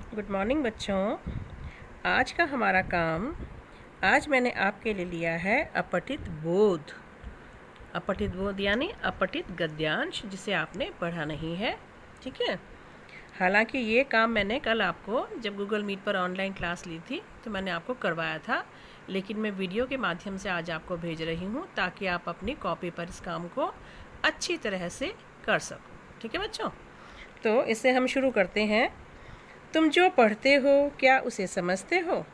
Good morning बच्चों। आज का हमारा काम, आज मैंने आपके लिए लिया है अपठित बोध। अपठित बोध यानी अपठित गद्यांश, जिसे आपने पढ़ा नहीं है। ठीक है। हालांकि ये काम मैंने कल आपको जब गूगल मीट पर ऑनलाइन क्लास ली थी तो मैंने आपको करवाया था, लेकिन मैं वीडियो के माध्यम से आज आपको भेज रही हूँ ताकि आप अपनी कॉपी पर इस काम को अच्छी तरह से कर सको। ठीक है बच्चों, तो इसे हम शुरू करते हैं। तुम जो पढ़ते हो क्या उसे समझते हो?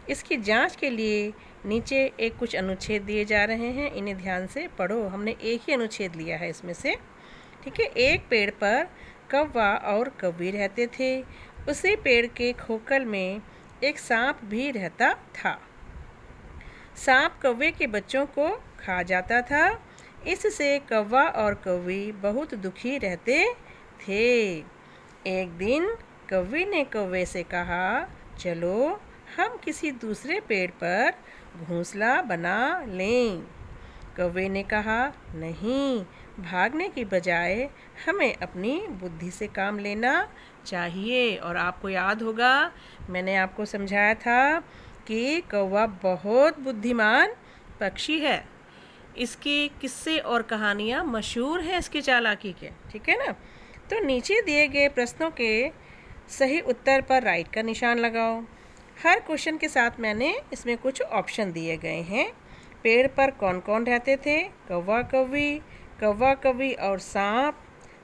इसकी जांच के लिए नीचे एक कुछ अनुच्छेद दिए जा रहे हैं, इन्हें ध्यान से पढ़ो। हमने एक ही अनुच्छेद लिया है इसमें से। ठीक है। एक पेड़ पर कौवा और कौवी रहते थे। उसी पेड़ के खोखल में एक सांप भी रहता था। सांप कौवे के बच्चों को खा जाता था। इससे कौवा और कौवी बहुत दुखी रहते थे। एक दिन कौवी ने कौवे से कहा, चलो हम किसी दूसरे पेड़ पर घोंसला बना लें। कौवे ने कहा, नहीं, भागने की बजाय हमें अपनी बुद्धि से काम लेना चाहिए। और आपको याद होगा, मैंने आपको समझाया था कि कौवा बहुत बुद्धिमान पक्षी है। इसकी किस्से और कहानियाँ मशहूर हैं इसकी चालाकी के। ठीक है ना। तो नीचे दिए गए प्रश्नों के सही उत्तर पर राइट का निशान लगाओ। हर क्वेश्चन के साथ मैंने इसमें कुछ ऑप्शन दिए गए हैं। पेड़ पर कौन कौन रहते थे? कौवा कौवी और सांप।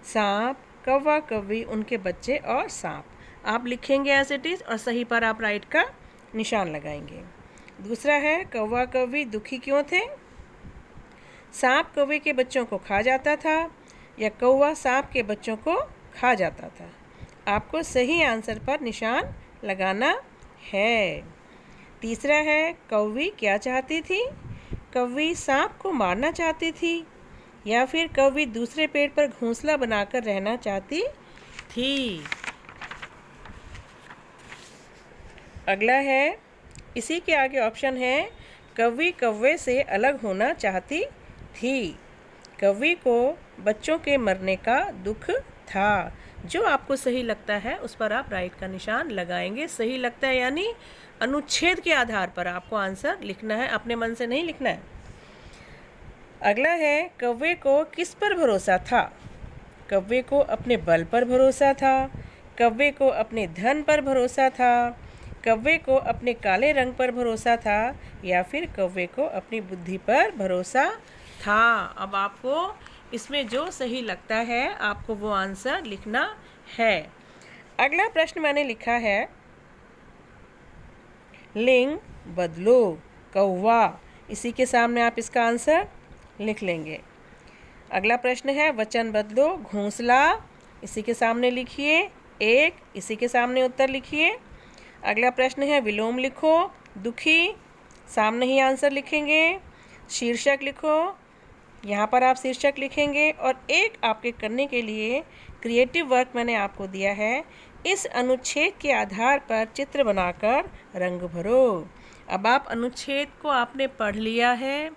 सांप, कौवा कौवी, उनके बच्चे और सांप। आप लिखेंगे एज इट इज़ और सही पर आप राइट का निशान लगाएंगे। दूसरा है, कौवा कौवी दुखी क्यों थे? सांप कौवे के बच्चों को खा जाता था या कौवा सांप के बच्चों को खा जाता था? आपको सही आंसर पर निशान लगाना है। तीसरा है, कौवी क्या चाहती थी? कौवी सांप को मारना चाहती थी या फिर कौवी दूसरे पेड़ पर घोंसला बनाकर रहना चाहती थी? अगला है, इसी के आगे ऑप्शन है, कौवी कौवे से अलग होना चाहती थी। कौवी को बच्चों के मरने का दुख था। जो आपको सही लगता है उस पर आप राइट का निशान लगाएंगे। सही लगता है यानी अनुच्छेद के आधार पर आपको आंसर लिखना है, अपने मन से नहीं लिखना है। अगला है, कौवे को किस पर भरोसा था? कौवे को अपने बल पर भरोसा था, कौवे को अपने धन पर भरोसा था, कौवे को अपने काले रंग पर भरोसा था या फिर कौवे को अपनी बुद्धि पर भरोसा था? अब आपको इसमें जो सही लगता है आपको वो आंसर लिखना है। अगला प्रश्न मैंने लिखा है, लिंग बदलो कौवा। इसी के सामने आप इसका आंसर लिख लेंगे। अगला प्रश्न है, वचन बदलो घोंसला। इसी के सामने लिखिए एक, इसी के सामने उत्तर लिखिए। अगला प्रश्न है, विलोम लिखो दुखी। सामने ही आंसर लिखेंगे। शीर्षक लिखो, यहाँ पर आप शीर्षक लिखेंगे। और एक आपके करने के लिए क्रिएटिव वर्क मैंने आपको दिया है, इस अनुच्छेद के आधार पर चित्र बनाकर रंग भरो। अब आप अनुच्छेद को आपने पढ़ लिया है।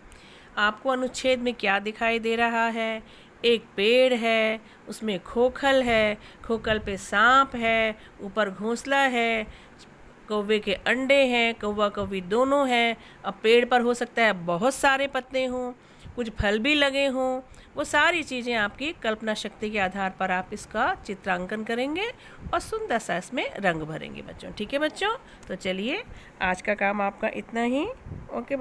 आपको अनुच्छेद में क्या दिखाई दे रहा है? एक पेड़ है, उसमें खोखल है, खोखल पे सांप है, ऊपर घोंसला है, कौवे के अंडे हैं, कौवा कौवी दोनों हैं। अब पेड़ पर हो सकता है बहुत सारे पत्ते हों, कुछ फल भी लगे हों। वो सारी चीज़ें आपकी कल्पना शक्ति के आधार पर आप इसका चित्रांकन करेंगे और सुंदर सा इसमें रंग भरेंगे बच्चों। ठीक है बच्चों, तो चलिए आज का काम आपका इतना ही। ओके बच्चों।